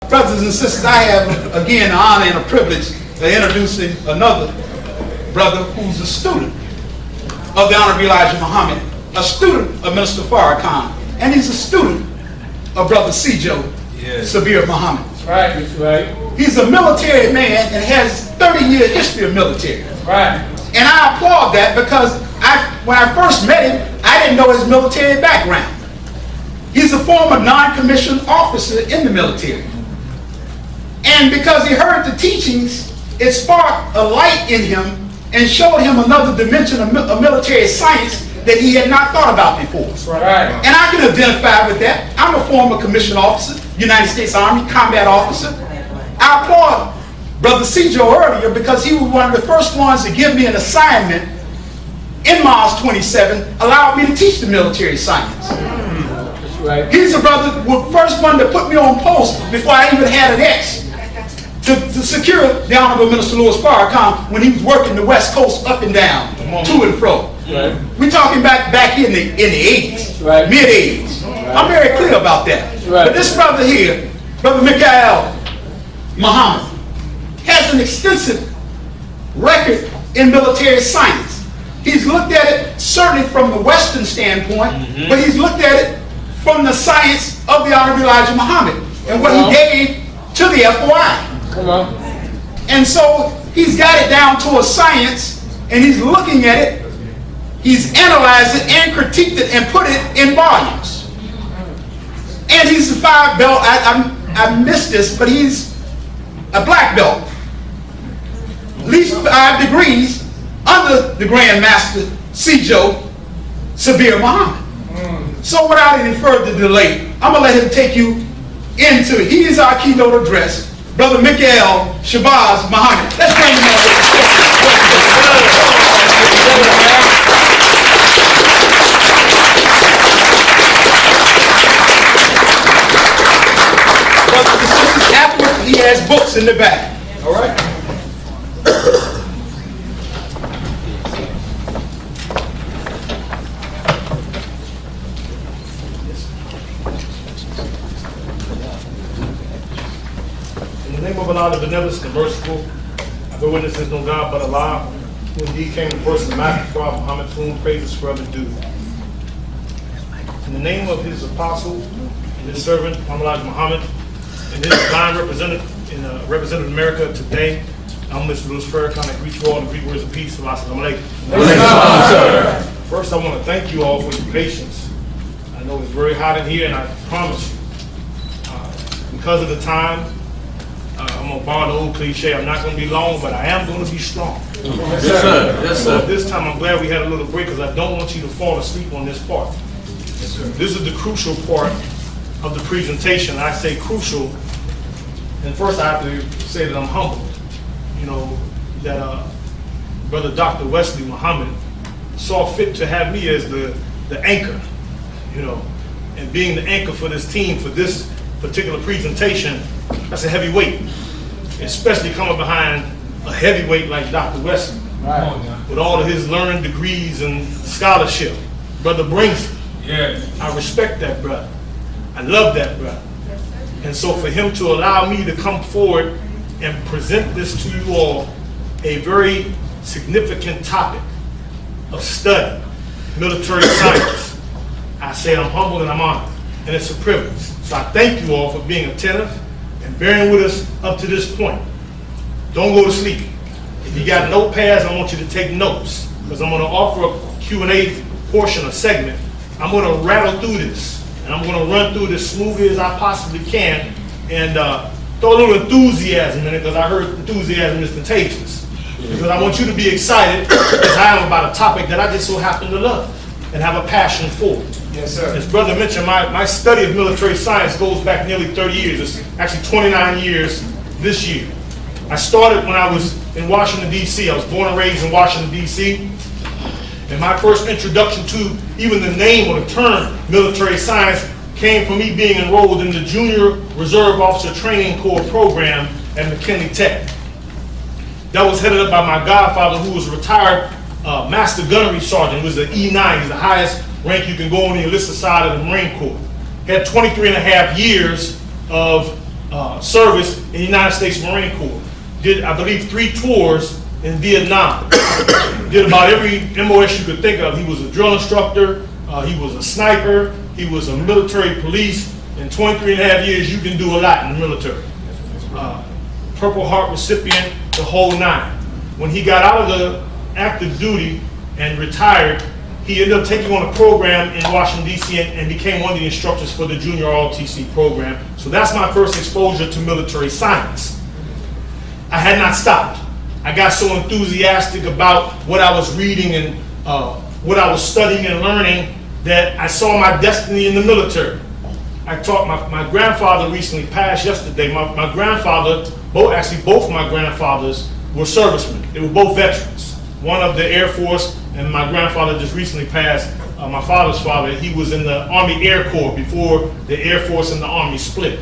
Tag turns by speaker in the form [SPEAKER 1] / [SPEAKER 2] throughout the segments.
[SPEAKER 1] Brothers and sisters, I have again the honor and a privilege of introducing another brother who's a student of the Honorable Elijah Muhammad, a student of Minister Farrakhan, and he's a student of Brother Sijo Sabir Muhammad.
[SPEAKER 2] Right, that's right.
[SPEAKER 1] He's a military man and has 30-year history of military.
[SPEAKER 2] Right.
[SPEAKER 1] And I applaud that because when I first met him, I didn't know his military background. He's a former non-commissioned officer in the military. And because he heard the teachings, it sparked a light in him and showed him another dimension of military science that he had not thought about before.
[SPEAKER 2] Right.
[SPEAKER 1] And I can identify with that. I'm a former commissioned officer, United States Army, combat officer. I applaud Brother Sijo earlier because he was one of the first ones to give me an assignment in Mars 27, allowed me to teach the military science.
[SPEAKER 2] That's right.
[SPEAKER 1] He's the brother, the first one to put me on post before I even had an X to secure the Honorable Minister Louis Farrakhan when he was working the West Coast up and down, to and fro.
[SPEAKER 2] Right.
[SPEAKER 1] We're talking back in the 80s,
[SPEAKER 2] Right.
[SPEAKER 1] mid-80s.
[SPEAKER 2] Right.
[SPEAKER 1] I'm very clear about that.
[SPEAKER 2] Right.
[SPEAKER 1] But this brother here, Brother Mikaeel Muhammad, has an extensive record in military science. He's looked at it certainly from the Western standpoint, but he's looked at it from the science of the Honorable Elijah Muhammad and what he gave to the FOI.
[SPEAKER 2] Come on.
[SPEAKER 1] And so he's got it down to a science, and he's looking at it, he's analyzed it and critiqued it and put it in volumes. And he's a 5 belt, I missed this, but he's a black belt. At least 5 degrees under the Grand Master Sijo Sabir Muhammad. So without any further delay, I'm going to let him take you into it. He is our keynote address, Brother Mikaeel Shabazz Muhammad. Let's bring him on. Brothers and sisters, afterwards, he has books in the back. All right?
[SPEAKER 3] In the name of Allah, the benevolent, the merciful, I bear witness there is no God but Allah, who indeed came in person of Master Prophet Muhammad, to whom praises forever due. In the name of his apostle and his servant, Elijah Muhammad, and his divine representative in represented America today, I'm Mr. Louis Farrakhan. I greet you all in the Greek words of peace. Assalamu alaikum. First, I want to thank you all for your patience. I know it's very hot in here, and I promise you, because of the time, I'm going to borrow the old cliche, I'm not going to be long, but I am going to be strong.
[SPEAKER 2] Yes, sir. Yes,
[SPEAKER 3] So
[SPEAKER 2] sir.
[SPEAKER 3] this time I'm glad we had a little break because I don't want you to fall asleep on this part.
[SPEAKER 2] Yes, sir.
[SPEAKER 3] This is the crucial part of the presentation. I say crucial, and first I have to say that I'm humbled. You know, that Brother Dr. Wesley Muhammad saw fit to have me as the anchor, you know, and being the anchor for this team for this particular presentation. That's a heavy weight, especially coming behind a heavyweight like Dr. Wesley,
[SPEAKER 2] Right.
[SPEAKER 3] with all of his learned degrees and scholarship. Brother brings it.
[SPEAKER 2] Yeah.
[SPEAKER 3] I respect that brother. I love that brother. And so for him to allow me to come forward and present this to you all, a very significant topic of study, military science, I say I'm humbled and I'm honored, and it's a privilege. So I thank you all for being attentive and bearing with us up to this point. Don't go to sleep. If you got notepads, I want you to take notes, because I'm going to offer a Q&A portion, a segment. I'm going to rattle through this, and I'm going to run through this smoothly as I possibly can, and throw a little enthusiasm in it, because I heard enthusiasm is contagious. Because I want you to be excited, as I am, about a topic that I just so happen to love and have a passion for.
[SPEAKER 2] Yes, sir.
[SPEAKER 3] As Brother mentioned, my study of military science goes back nearly 30 years. It's actually 29 years this year. I started when I was in Washington, D.C. I was born and raised in Washington, D.C. And my first introduction to even the name or the term military science came from me being enrolled in the Junior Reserve Officer Training Corps program at McKinley Tech. That was headed up by my godfather, who was a retired Master Gunnery Sergeant. He was an E9, he's the highest rank you can go on the enlisted side of the Marine Corps. He had 23 and a half years of service in the United States Marine Corps. Did, I believe, 3 tours in Vietnam. Did about every MOS you could think of. He was a drill instructor, he was a sniper, he was a military police. In 23 and a half years, you can do a lot in the military. Purple Heart recipient, the whole 9. When he got out of the active duty and retired, he ended up taking on a program in Washington, D.C. and became one of the instructors for the Junior ROTC program. So that's my first exposure to military science. I had not stopped. I got so enthusiastic about what I was reading and what I was studying and learning that I saw my destiny in the military. I taught my grandfather recently passed yesterday. My grandfather, both of my grandfathers were servicemen. They were both veterans. One of the Air Force, and my grandfather just recently passed, my father's father. He was in the Army Air Corps before the Air Force and the Army split.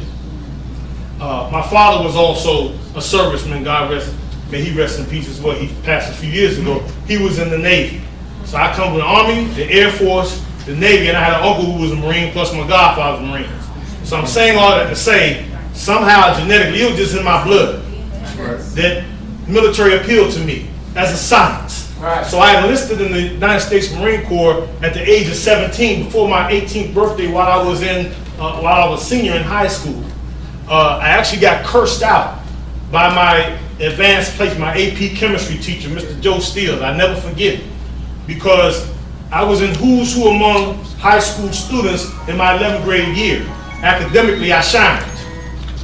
[SPEAKER 3] My father was also a serviceman, God rest, may he rest in peace as well. He passed a few years ago. He was in the Navy. So I come from the Army, the Air Force, the Navy, and I had an uncle who was a Marine, plus my godfather was a Marine. So I'm saying all that to say, somehow genetically, it was just in my blood that military appealed to me as a science. So I enlisted in the United States Marine Corps at the age of 17, before my 18th birthday, while I was a senior in high school. I actually got cursed out by my advanced place, my AP chemistry teacher, Mr. Joe Steele. I never forget it, because I was in who's who among high school students in my 11th grade year. Academically, I shined.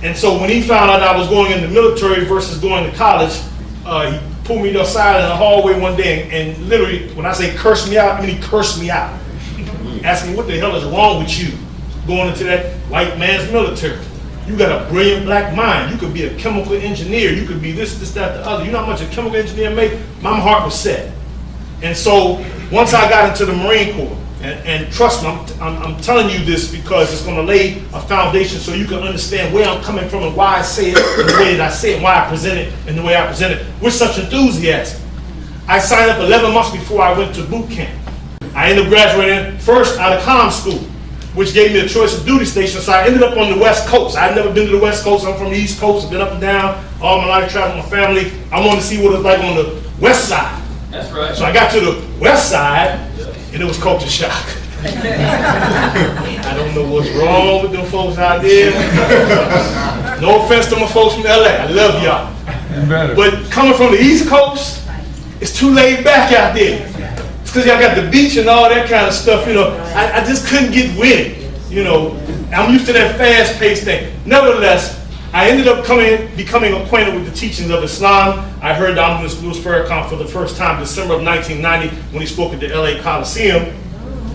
[SPEAKER 3] And so when he found out I was going in the military versus going to college, he pulled me aside in the hallway one day and literally, when I say curse me out, I mean he cursed me out. Asked me, what the hell is wrong with you going into that white man's military? You got a brilliant black mind. You could be a chemical engineer. You could be this, that, the other. You know how much a chemical engineer make? My heart was set. And so once I got into the Marine Corps, and trust me, I'm telling you this because it's going to lay a foundation so you can understand where I'm coming from and why I say it and the way that I say it, and why I present it and the way I present it with such enthusiasm. I signed up 11 months before I went to boot camp. I ended up graduating first out of comm school, which gave me a choice of duty station. So I ended up on the West Coast. I'd never been to the West Coast. I'm from the East Coast. I've been up and down all my life, traveling with my family. I wanted to see what it was like on the West Side.
[SPEAKER 2] That's right.
[SPEAKER 3] So I got to the West Side, and it was culture shock. I don't know what's wrong with them folks out there. No offense to my folks from LA. I love y'all. But coming from the East Coast, it's too laid back out there. It's because y'all got the beach and all that kind of stuff, you know. I just couldn't get with it, you know. I'm used to that fast-paced thing. Nevertheless, I ended up becoming acquainted with the teachings of Islam. I heard Dr. Louis Farrakhan for the first time, December of 1990, when he spoke at the LA Coliseum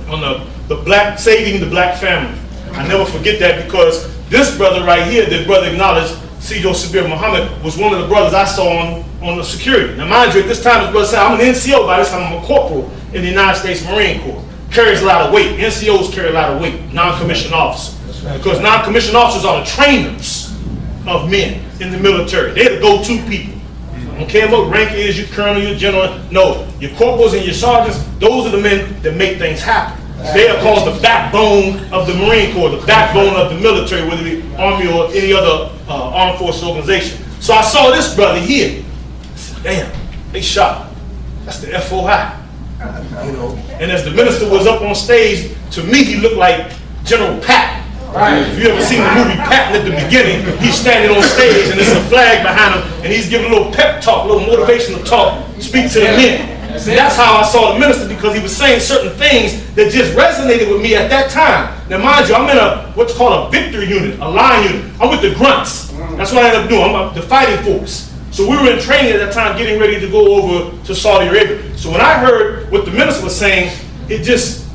[SPEAKER 3] on the saving the black family. I never forget that, because this brother right here, the brother acknowledged, Sijo Sabir Muhammad, was one of the brothers I saw on the security. Now mind you, at this time, his brother said, I'm an NCO, by this time I'm a corporal in the United States Marine Corps. Carries a lot of weight. NCOs carry a lot of weight, non-commissioned officers. Because non-commissioned officers are the trainers of men in the military. They're the go-to people. I don't care what rank is, your colonel, your general. No, your corporals and your sergeants, those are the men that make things happen. They are called the backbone of the Marine Corps, the backbone of the military, whether it be Army or any other armed forces organization. So I saw this brother here. I said, damn, they shot. That's the FOI. You know. And as the minister was up on stage, to me he looked like General Patton. Right. If you ever seen the movie Patton at the beginning, he's standing on stage and there's a flag behind him and he's giving a little pep talk, a little motivational talk, speak to the men. That's how I saw the minister, because he was saying certain things that just resonated with me at that time. Now mind you, I'm in what's called a victor unit, a line unit. I'm with the grunts. That's what I ended up doing. I'm the fighting force. So we were in training at that time, getting ready to go over to Saudi Arabia. So when I heard what the minister was saying, it just,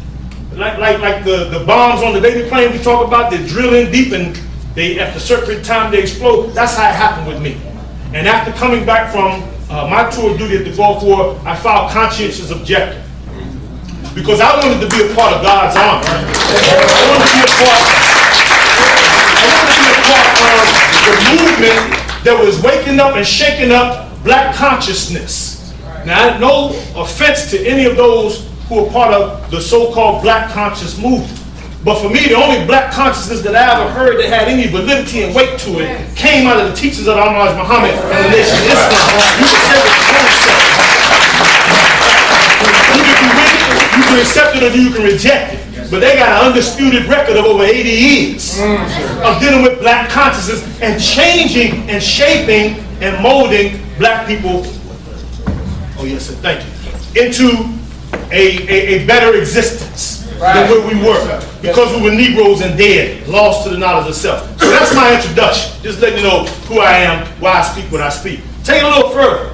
[SPEAKER 3] like the bombs on the baby plane we talk about, they're drilling deep and they, after a certain time, they explode. That's how it happened with me. And after coming back from my tour of duty at the Gulf War, I filed conscientious objection. Because I wanted to be a part of God's army. I wanted to be a part of the movement that was waking up and shaking up black consciousness. Now, no offense to any of those who are part of the so-called black conscious movement. But for me, the only black consciousness that I ever heard that had any validity and weight to it came out of the teachings of Elijah Muhammad and the Nation of Islam. You can say what you want to say. You can be with it, you can accept it, or you can reject it. But they got an undisputed record of over 80 years of dealing with black consciousness and changing and shaping and molding black people, oh yes sir, thank you, into a better existence than where we were. Because we were Negroes and dead, lost to the knowledge of self. So that's my introduction. Just letting you know who I am, why I speak what I speak. Take it a little further.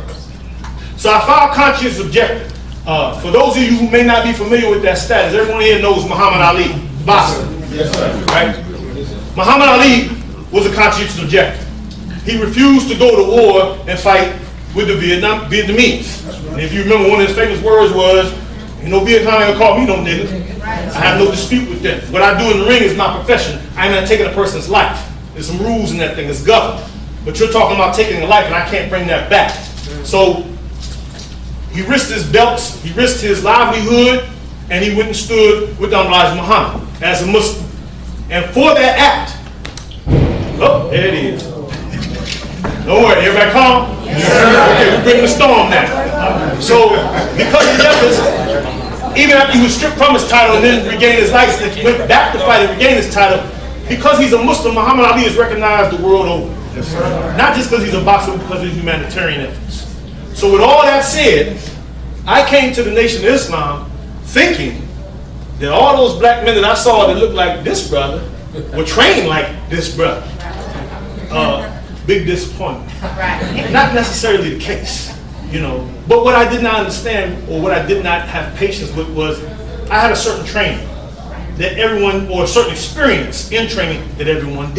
[SPEAKER 3] So I filed conscientious objection. For those of you who may not be familiar with that status, everyone here knows Muhammad Ali, boxer.
[SPEAKER 2] Yes, sir.
[SPEAKER 3] Right? Muhammad Ali was a conscientious objector. He refused to go to war and fight with the Vietnamese. And if you remember, one of his famous words was, "You know, Vietnam ain't gonna call me no nigga. I have no dispute with them. What I do in the ring is my profession. I'm not taking a person's life. There's some rules in that thing. It's governed. But you're talking about taking a life, and I can't bring that back." So he risked his belts, he risked his livelihood, and he went and stood with Elijah Muhammad as a Muslim. And for that act, oh, there it is. Don't worry, everybody calm? Yes, sir. Okay, we're bringing the storm now. So, because of that, even after he was stripped from his title and then regained his license and went back to fight and regain his title, because he's a Muslim, Muhammad Ali is recognized the world over. Yes, sir. Not just because he's a boxer, but because of his humanitarian efforts. So with all that said, I came to the Nation of Islam thinking that all those black men that I saw that looked like this brother were trained like this brother. Big disappointment. Not necessarily the case, you know. But what I did not understand, or what I did not have patience with, was I had a certain training that everyone, or a certain experience in training that everyone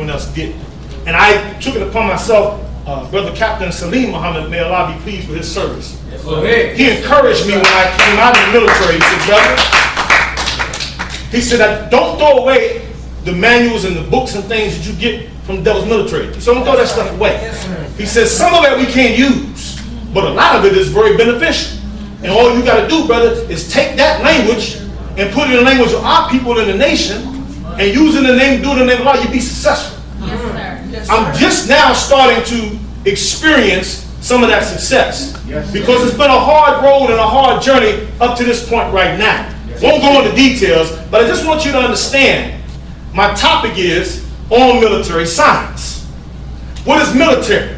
[SPEAKER 3] else didn't. And I took it upon myself. Brother Captain Salim Muhammad, may Allah be pleased with his service. He encouraged me when I came out of the military. He said, brother, he said, don't throw away the manuals and the books and things that you get from the devil's military. So don't throw that stuff away. He says, some of it we can't use, but a lot of it is very beneficial. And all you got to do, brother, is take that language and put it in the language of our people in the nation, and using the name, do it in the name of Allah, you'll be successful.
[SPEAKER 4] Yes, sir. Yes, sir.
[SPEAKER 3] I'm just now starting to experience some of that success, because it's been a hard road and a hard journey up to this point right now. Won't go into details, but I just want you to understand my topic is on military science. What is military?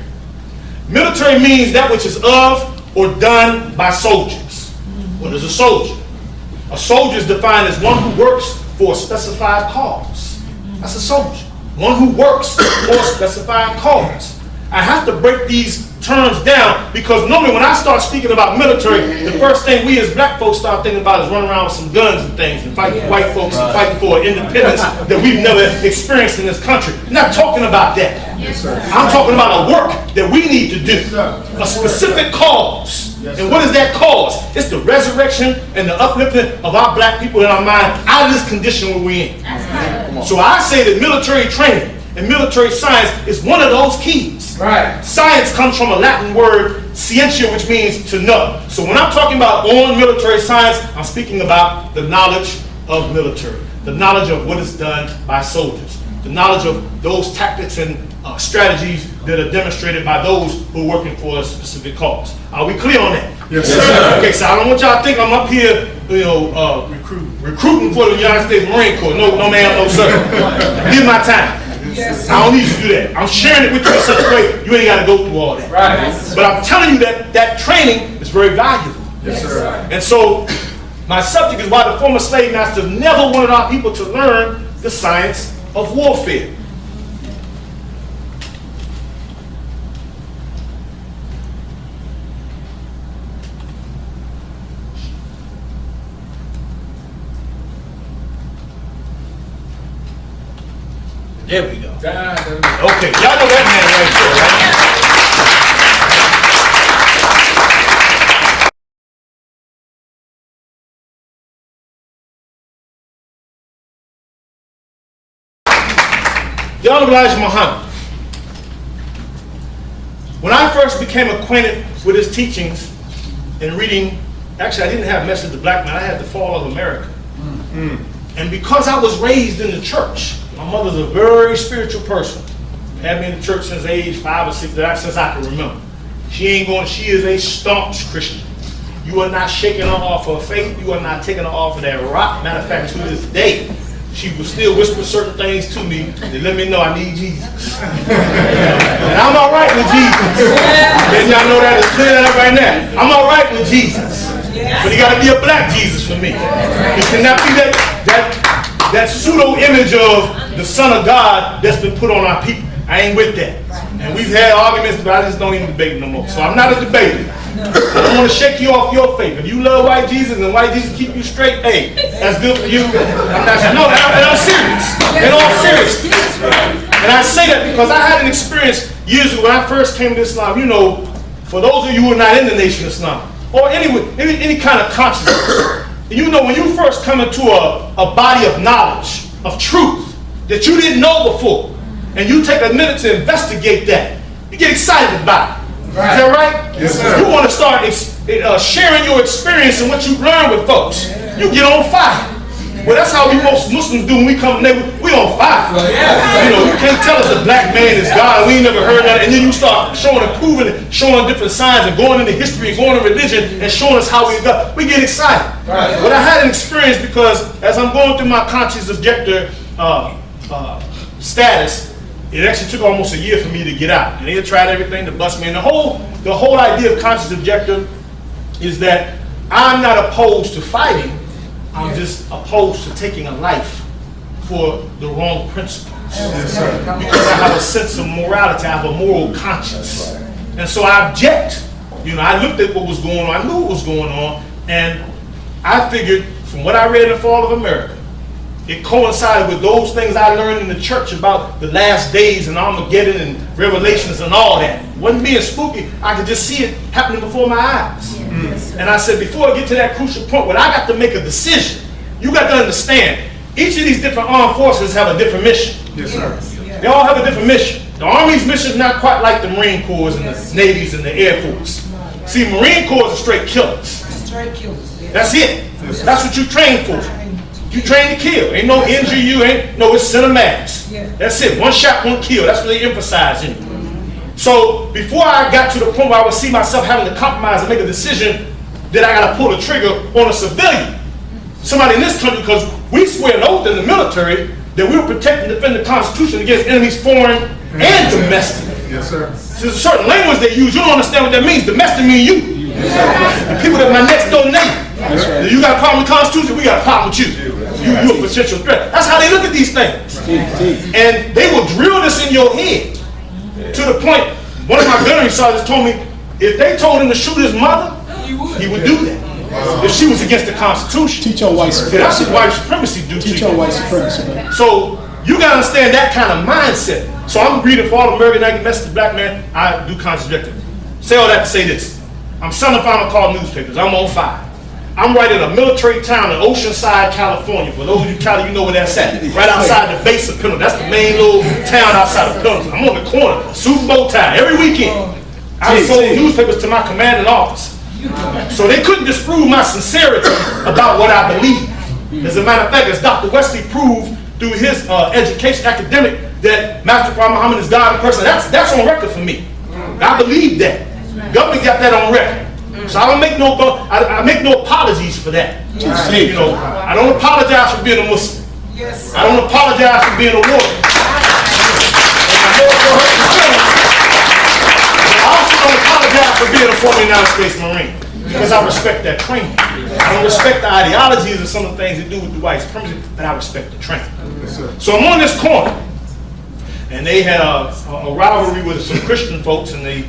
[SPEAKER 3] Military means that which is of or done by soldiers. What is a soldier? A soldier is defined as one who works for a specified cause. That's a soldier. One who works for a specified cause. I have to break these terms down, because normally when I start speaking about military, the first thing we as black folks start thinking about is running around with some guns and things and fighting for white folks and fighting for independence that we've never experienced in this country. I'm not talking about that. I'm talking about a work that we need to do, a specific cause. And what is that cause? It's the resurrection and the uplifting of our black people in our mind out of this condition where we're in. So I say that military training and military science is one of those keys.
[SPEAKER 2] Right.
[SPEAKER 3] Science comes from a Latin word, scientia, which means to know. So when I'm talking about on military science, I'm speaking about the knowledge of military, the knowledge of what is done by soldiers, the knowledge of those tactics and strategies that are demonstrated by those who are working for a specific cause. Are we clear on that?
[SPEAKER 2] Yes, sir.
[SPEAKER 3] Okay, so I don't want y'all to think I'm up here, you know, recruiting for the United States Marine Corps. No, ma'am, no, sir. Give my time. Yes. I don't need you to do that. I'm sharing it with you in such a way you ain't got to go through all that.
[SPEAKER 2] Right.
[SPEAKER 3] But I'm telling you that that training is very valuable.
[SPEAKER 2] Yes, sir.
[SPEAKER 3] And so my subject is why the former slave masters never wanted our people to learn the science of warfare. There we go. Okay, y'all know that man right there, right? Y'all know Elijah Muhammad. When I first became acquainted with his teachings and reading, actually I didn't have Message of the Black Man, I had The Fall of America. And because I was raised in the church, my mother's a very spiritual person. Had me in the church since age 5 or 6, since I can remember. She is a staunch Christian. You are not shaking her off her faith. You are not taking her off of that rock. Matter of fact, to this day, she will still whisper certain things to me that let me know I need Jesus. And I'm all right with Jesus. And y'all know that, clear that up right now. I'm all right with Jesus. But he got to be a black Jesus for me. It cannot be that pseudo image of the Son of God that's been put on our people. I ain't with that. And we've had arguments, but I just don't even debate no more. So I'm not a debater. I don't want to shake you off your faith. If you love white Jesus and white Jesus keep you straight, hey, that's good for you. I'm serious. In all seriousness. And I say that because I had an experience years ago when I first came to Islam. You know, for those of you who are not in the Nation of Islam, or any kind of consciousness, you know, when you first come into a body of knowledge, of truth, that you didn't know before, and you take a minute to investigate that, you get excited about it. Right. Is that right?
[SPEAKER 1] Yes, sir.
[SPEAKER 3] You want to start sharing your experience and what you've learned with folks. You get on fire. Well, that's how we most Muslims do when we come in. We on fire. You know, you can't tell us a black man is God. We ain't never heard that. And then you start showing and proving it, showing different signs and going into history and going to religion and showing us how we got. We get excited. Right. But I had an experience because as I'm going through my conscious objector status, it actually took almost a year for me to get out. And they had tried everything to bust me. And the whole idea of conscious objector is that I'm not opposed to fighting. I'm just opposed to taking a life for the wrong principles. Yes, because I have a sense of morality. I have a moral conscience. And so I object. You know, I looked at what was going on. I knew what was going on. And I figured from what I read in The Fall of America, it coincided with those things I learned in the church about the last days and Armageddon and Revelations and all that. It wasn't being spooky. I could just see it happening before my eyes. And I said, before I get to that crucial point where I got to make a decision, you got to understand, each of these different armed forces have a different mission.
[SPEAKER 1] Yes, sir.
[SPEAKER 3] They all have a different mission. The Army's mission is not quite like the Marine Corps and the Navy's and the Air Force. See, Marine Corps are straight killers.
[SPEAKER 4] Straight killers.
[SPEAKER 3] That's it. That's what you train for. You train to kill. Ain't no injury you ain't. No, it's center mass. That's it. One shot, one kill. That's what they emphasize in it. So before I got to the point where I would see myself having to compromise and make a decision that I got to pull the trigger on a civilian, somebody in this country, because we swear an oath in the military that we will protect and defend the Constitution against enemies foreign and domestic.
[SPEAKER 1] Yes, sir.
[SPEAKER 3] There's a certain language they use. You don't understand what that means. Domestic means you. The people that are my next door neighbor. Right. You got a problem with the Constitution, we got a problem with you. You're a potential threat. That's how they look at these things. And they will drill this in your head to the point, one of my gunnery sergeants told me, if they told him to shoot his mother, he would do that. If she was against the Constitution.
[SPEAKER 5] Teach your white supremacy.
[SPEAKER 3] That's what white supremacy do to you.
[SPEAKER 5] Teach your white supremacy, man.
[SPEAKER 3] So you got to understand that kind of mindset. So I'm reading For All American Message to Black Man. I do conscious objective. Say all that to say this. I'm selling final call newspapers. I'm on fire. I'm right in a military town in Oceanside, California. For those of you Cali, you know where that's at. Right outside the base of Pendleton. That's the main little town outside of Pendleton. I'm on the corner, suit and bow tie, every weekend. I sold newspapers to my commanding officer. So they couldn't disprove my sincerity about what I believe. As a matter of fact, as Dr. Wesley proved through his education academic that Master Prophet Muhammad is God in person, that's on record for me. I believe that. Government got that on record. So I don't make I make no apologies for that. You know, I don't apologize for being a Muslim. I don't apologize for being a warrior. I also don't apologize for being a former United States Marine because I respect that training. I don't respect the ideologies of some of the things they do with the white supremacy, but I respect the training. So I'm on this corner. And they had a rivalry with some Christian folks, and they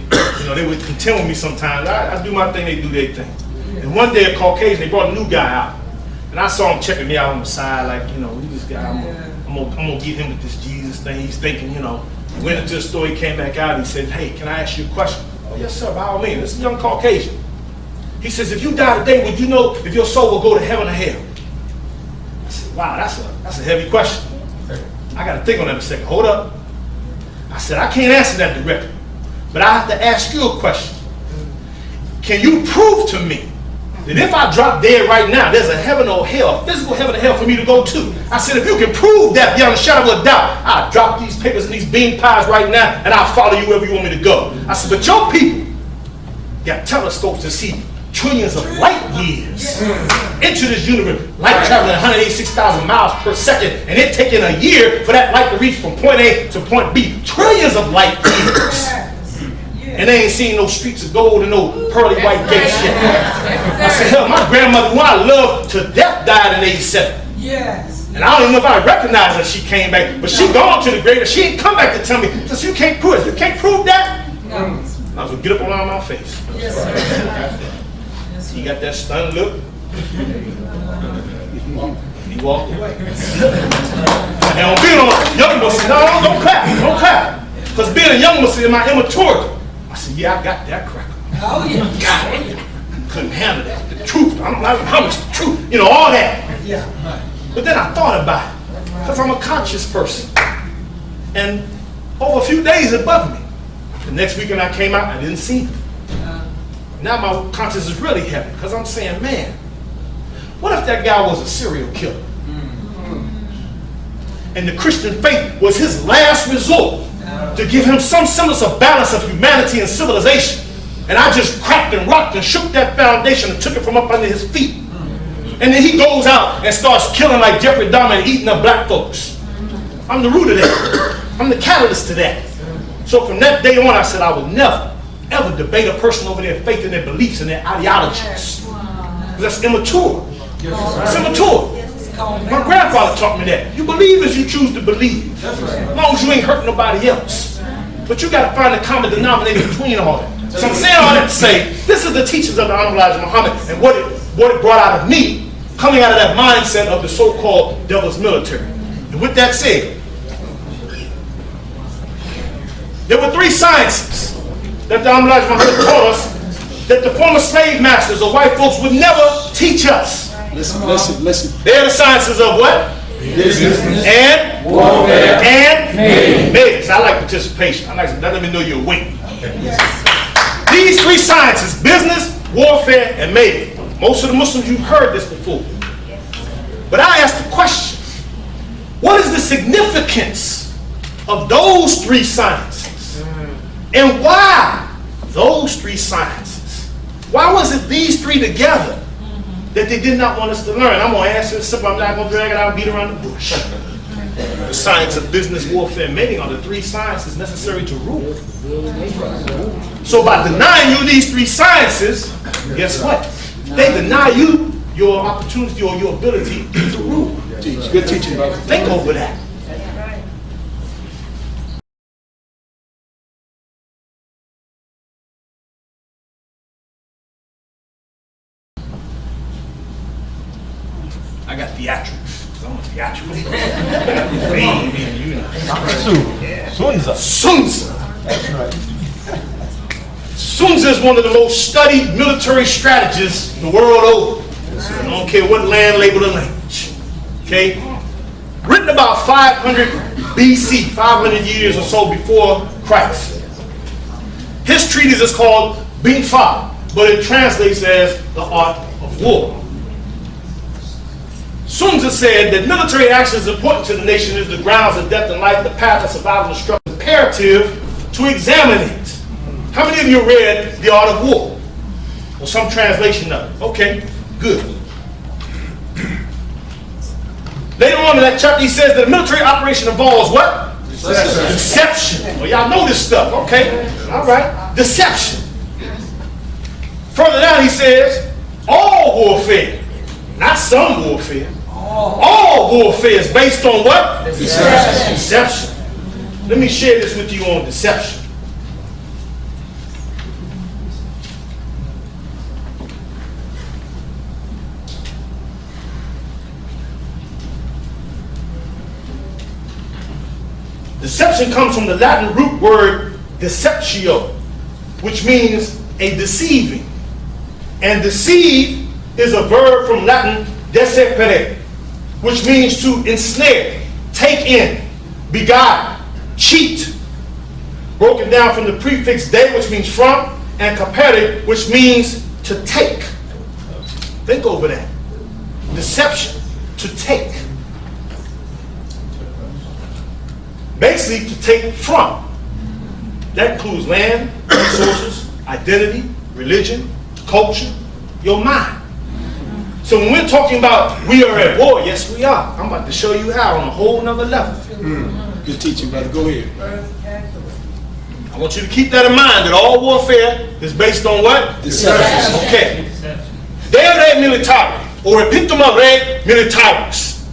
[SPEAKER 3] would contend with me sometimes. I do my thing, they do their thing. And one day, a Caucasian, they brought a new guy out, and I saw him checking me out on the side, like, you know, this guy, I'm gonna get him with this Jesus thing. He's thinking, you know. He went into the store, he came back out, and he said, "Hey, can I ask you a question?" "Oh, yes, sir, by all means." This is a young Caucasian. He says, "If you die today, would you know if your soul will go to heaven or hell?" I said, "Wow, that's a heavy question. I got to think on that a second. Hold up." I said, "I can't answer that directly, but I have to ask you a question. Can you prove to me that if I drop dead right now, there's a heaven or hell, a physical heaven or hell for me to go to. I said, if you can prove that beyond a shadow of a doubt, I'll drop these papers and these bean pies right now, and I'll follow you wherever you want me to go. I said, but your people got telescopes to see trillions of light years into this universe. Light traveling 186,000 miles per second, and it taking a year for that light to reach from point A to point B. Trillions of light years. And they ain't seen no streets of gold and no pearly white gates yet. I said, hell, my grandmother, who I loved to death, died in 87.
[SPEAKER 4] Yes.
[SPEAKER 3] And I don't even know if I recognize her. She came back, but she gone to the grave. She ain't come back to tell me. So you can't prove it. You can't prove that.
[SPEAKER 4] No.
[SPEAKER 3] I was gonna get up around my face.
[SPEAKER 4] Yes, sir.
[SPEAKER 3] He got that stunned look. He walked away. And on being a young Muslim, no, don't clap, don't clap. Because being a young Muslim in my immaturity, I said, yeah, I got that cracker.
[SPEAKER 4] Oh, yeah.
[SPEAKER 3] God, couldn't handle that. The truth, I don't like how much the truth, you know, all that.
[SPEAKER 4] Yeah.
[SPEAKER 3] But then I thought about it, because I'm a conscious person. And over a few days it bugged me. The next weekend I came out, I didn't see him. Now my conscience is really heavy, because I'm saying, man, what if that guy was a serial killer? And the Christian faith was his last resort to give him some semblance of balance of humanity and civilization. And I just cracked and rocked and shook that foundation and took it from up under his feet. And then he goes out and starts killing like Jeffrey Dahmer and eating up black folks. I'm the root of that. I'm the catalyst to that. So from that day on, I said I would never, ever debate a person over their faith and their beliefs and their ideologies. Because that's immature. It's immature. My grandfather taught me that. You believe as you choose to believe. As long as you ain't hurting nobody else. But you got to find a common denominator between all that. So I'm saying all that to say, this is the teachings of the Honorable Elijah Muhammad and what it brought out of me, coming out of that mindset of the so-called devil's military. And with that said, there were three sciences that the Honorable Elijah Muhammad taught us that the former slave masters or white folks would never teach us.
[SPEAKER 5] Listen.
[SPEAKER 3] They're the sciences of what?
[SPEAKER 5] Business
[SPEAKER 3] And
[SPEAKER 2] warfare
[SPEAKER 3] and
[SPEAKER 2] mating.
[SPEAKER 3] I like participation. I like let me know you're awake. These three sciences, business, warfare, and mating. Most of the Muslims, you've heard this before. But I ask the question, what is the significance of those three sciences? And why those three sciences? Why was it these three together that they did not want us to learn? I'm going to answer it simple. I'm not going to drag it out and beat around the bush. The science of business, warfare, and mating are the three sciences necessary to rule. So by denying you these three sciences, guess what? They deny you your opportunity or your ability to rule.
[SPEAKER 5] Good teaching, brother.
[SPEAKER 3] Think over that. I got theatrics. I'm a theatrical person. Fame, man, you know. Sun Tzu.
[SPEAKER 5] That's right.
[SPEAKER 3] Sun Tzu is one of the most studied military strategists the world over. I don't care what land, label, or language. Okay? Written about 500 BC, 500 years or so before Christ. His treatise is called Bing Fa, but it translates as the art of war. Sun Tzu said that military action is important to the nation, is the grounds of death and life, the path of survival and struggle. It's imperative to examine it. How many of you read The Art of War? Or some translation of it? Okay, good. Later on in that chapter, he says that a military operation involves what? Deception. Well, y'all know this stuff, okay? All right. Deception. Further down, he says, all warfare, not some warfare. All warfare is based on what? Deception. Let me share this with you on deception. Deception comes from the Latin root word deceptio, which means a deceiving. And deceive is a verb from Latin decepere, which means to ensnare, take in, beguile, cheat. Broken down from the prefix de, which means from, and capere, which means to take. Think over that. Deception, to take. Basically, to take from. That includes land, resources, identity, religion, culture, your mind. So when we're talking about we are at war, yes we are. I'm about to show you how on a whole nother level.
[SPEAKER 5] Good teaching, brother. Go ahead.
[SPEAKER 3] I want you to keep that in mind, that all warfare is based on what?
[SPEAKER 5] Deception.
[SPEAKER 3] Okay. Deo re militari, or epitome re militaris.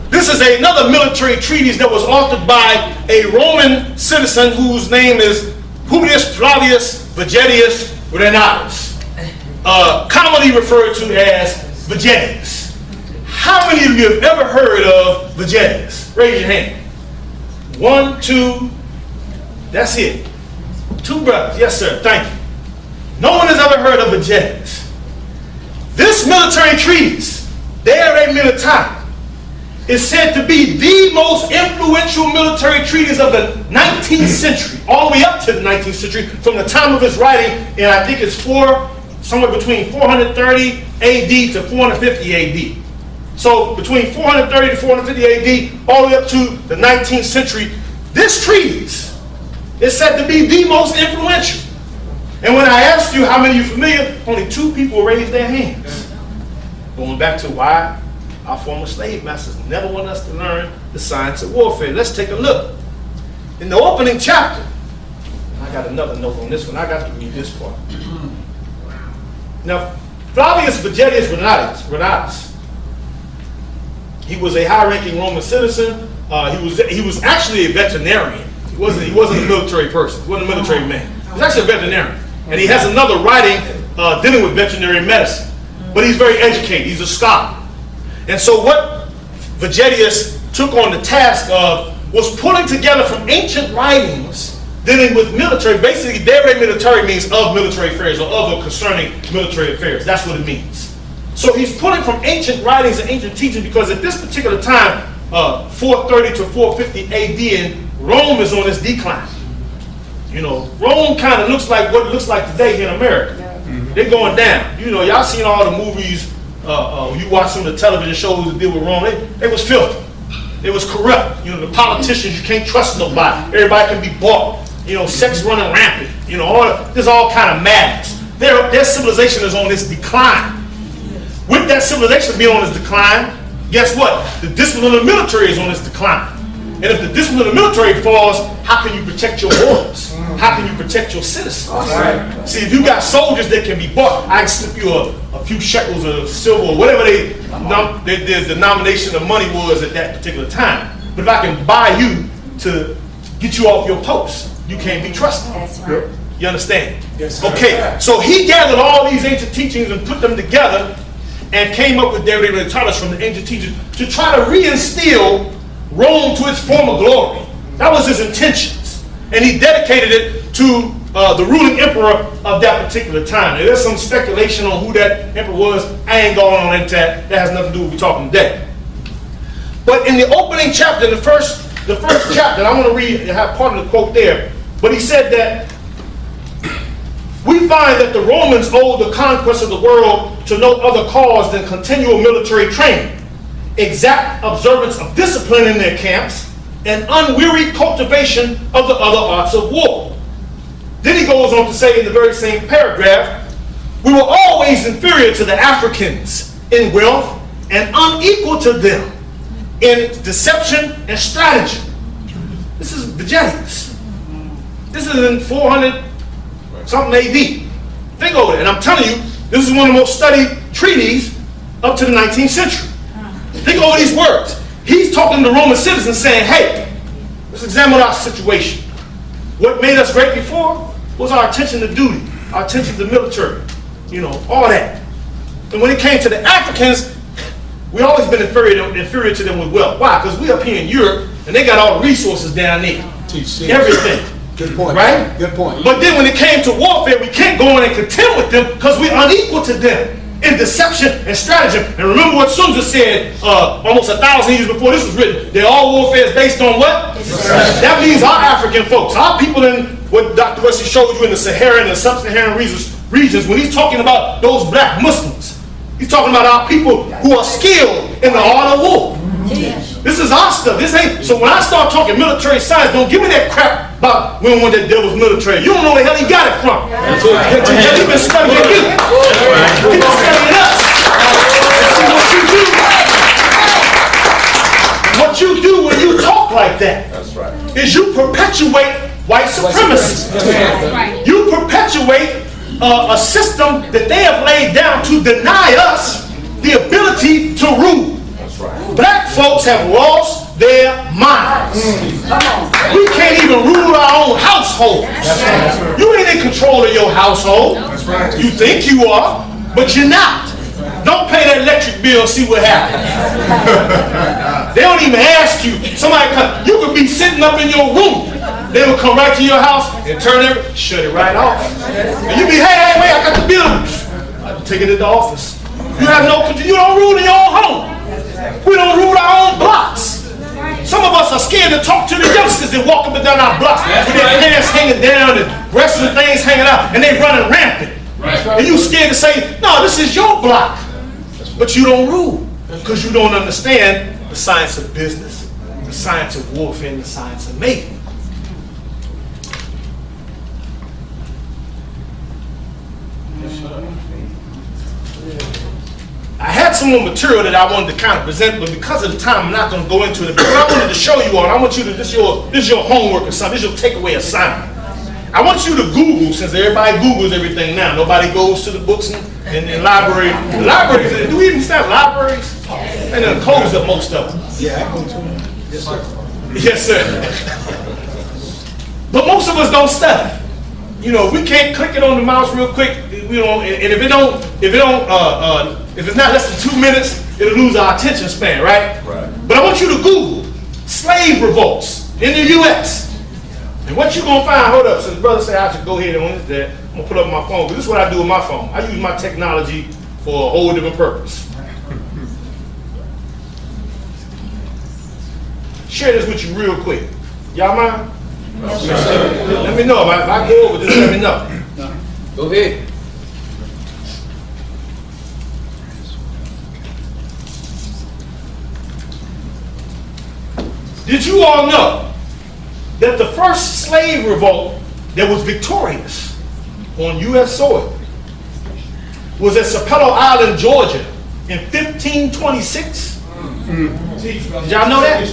[SPEAKER 3] This is another military treatise that was authored by a Roman citizen whose name is Publius Flavius Vegetius Renatus, commonly referred to as Vegetius. How many of you have ever heard of Vegetius? Raise your hand. 1, 2, that's it. 2 brothers, yes sir, thank you. No one has ever heard of Vegetius. This military treatise, Deo re militari, is said to be the most influential military treatise of the 19th century, all the way up to the 19th century, from the time of his writing, and I think it's somewhere between 430 AD to 450 AD. So between 430 to 450 AD, all the way up to the 19th century, this treatise is said to be the most influential. And when I asked you how many of you are familiar, only 2 people raised their hands. Going back to why our former slave masters never want us to learn the science of warfare. Let's take a look. In the opening chapter, I got another note on this one. I got to read this part. Now, Flavius Vegetius Renatus, he was a high-ranking Roman citizen. He was actually a veterinarian. He wasn't a military person. He wasn't a military man. He was actually a veterinarian. And he has another writing dealing with veterinary medicine. But he's very educated. He's a scholar. And so what Vegetius took on the task of was pulling together from ancient writings dealing with military. Basically, Deo re militari means of military affairs, or of or concerning military affairs. That's what it means. So he's pulling from ancient writings and ancient teachings, because at this particular time, 430 to 450 AD, and Rome is on its decline. You know, Rome kind of looks like what it looks like today here in America. They're going down. You know, y'all seen all the movies. You watch some of the television shows that deal with Rome. They was filthy. It was corrupt. You know, the politicians, you can't trust nobody. Everybody can be bought. You know, sex running rampant. You know, there's all kind of madness. Their civilization is on its decline. With that civilization being on its decline, guess what? The discipline of the military is on its decline. And if the discipline of the military falls, how can you protect your borders? How can you protect your citizens? Right. See, if you got soldiers that can be bought, I can slip you a few shekels of silver or whatever the denomination of money was at that particular time. But if I can buy you to get you off your post, you can't be trusted.
[SPEAKER 4] That's right.
[SPEAKER 3] You understand?
[SPEAKER 5] Yes, sir.
[SPEAKER 3] Okay, so he gathered all these ancient teachings and put them together and came up with Deo re militaris from the ancient teachings to try to reinstill Rome to its former glory. That was his intentions. And he dedicated it to the ruling emperor of that particular time. Now, there's some speculation on who that emperor was. I ain't going on into that. That has nothing to do with what we're talking today. But in the opening chapter, the first chapter, I want to read, I have part of the quote there, but he said that we find that the Romans owed the conquest of the world to no other cause than continual military training, exact observance of discipline in their camps, and unwearied cultivation of the other arts of war. Then he goes on to say in the very same paragraph, we were always inferior to the Africans in wealth and unequal to them in deception and strategy. This is Vegetius. This is in 400 something AD. Think over it. And I'm telling you, this is one of the most studied treatises up to the 19th century. Think over these words. He's talking to Roman citizens saying, hey, let's examine our situation. What made us great before was our attention to duty, our attention to military, you know, all that. And when it came to the Africans, we always been inferior to them with wealth. Why? Because we up here in Europe, and they got all the resources down there. Everything.
[SPEAKER 5] Good point.
[SPEAKER 3] Right?
[SPEAKER 5] Good point.
[SPEAKER 3] But then when it came to warfare, we can't go in and contend with them because we're unequal to them in deception and stratagem. And remember what Sun Tzu said almost 1,000 years before this was written. That all warfare is based on what? That means our African folks, our people in what Dr. Wesley showed you in the Saharan and Sub-Saharan regions, when he's talking about those black Muslims, He's talking about our people who are skilled in the art of war. This is our stuff. This ain't. So when I start talking military science, don't give me that crap about we don't want that devil's military. You don't know where the hell he got it from. He's been studying you. He's been studying us. And see what you do. What you do when you talk like that is you perpetuate white supremacy. You perpetuate a system that they have laid down to deny us the ability to rule. Black folks have lost their minds. We can't even rule our own household. You ain't in control of your household. You think you are, but you're not. Don't pay that electric bill and see what happens. They don't even ask you. Somebody come, you could be sitting up in your room. They will come right to your house and shut it right off. And you be, hey, wait, I got the bill. I take it to the office. You have no control. You don't rule in your own home. We don't rule our own blocks. Some of us are scared to talk to the youngsters that walk up and down our blocks with their pants hanging down and wrestling things hanging out, and they running rampant. And you scared to say, no, this is your block. But you don't rule because you don't understand the science of business, the science of warfare, and the science of mating. I had some more material that I wanted to kind of present, but because of the time, I'm not going to go into it. But what I wanted to show you all, I want you to, this is your homework or something, this is your takeaway assignment. I want you to Google, since everybody Googles everything now. Nobody goes to the books and library. Libraries, do we even have libraries? And then close up most of them.
[SPEAKER 5] Yeah, I go to them. Yes, sir.
[SPEAKER 3] Yes, sir. But most of us don't study. You know, we can't click it on the mouse real quick. We don't, and if it's not less than 2 minutes, it'll lose our attention span, right? Right. But I want you to Google slave revolts in the U.S. And what you're gonna find, hold up, since brother said I should go ahead and win that, I'm gonna put up my phone, because this is what I do with my phone. I use my technology for a whole different purpose. Share this with you real quick. Y'all mind? Yes, sir. Let me know. If I go over this, let me know.
[SPEAKER 2] Go ahead.
[SPEAKER 3] Did you all know that the first slave revolt that was victorious on U.S. soil was at Sapelo Island, Georgia in 1526? Did y'all know that?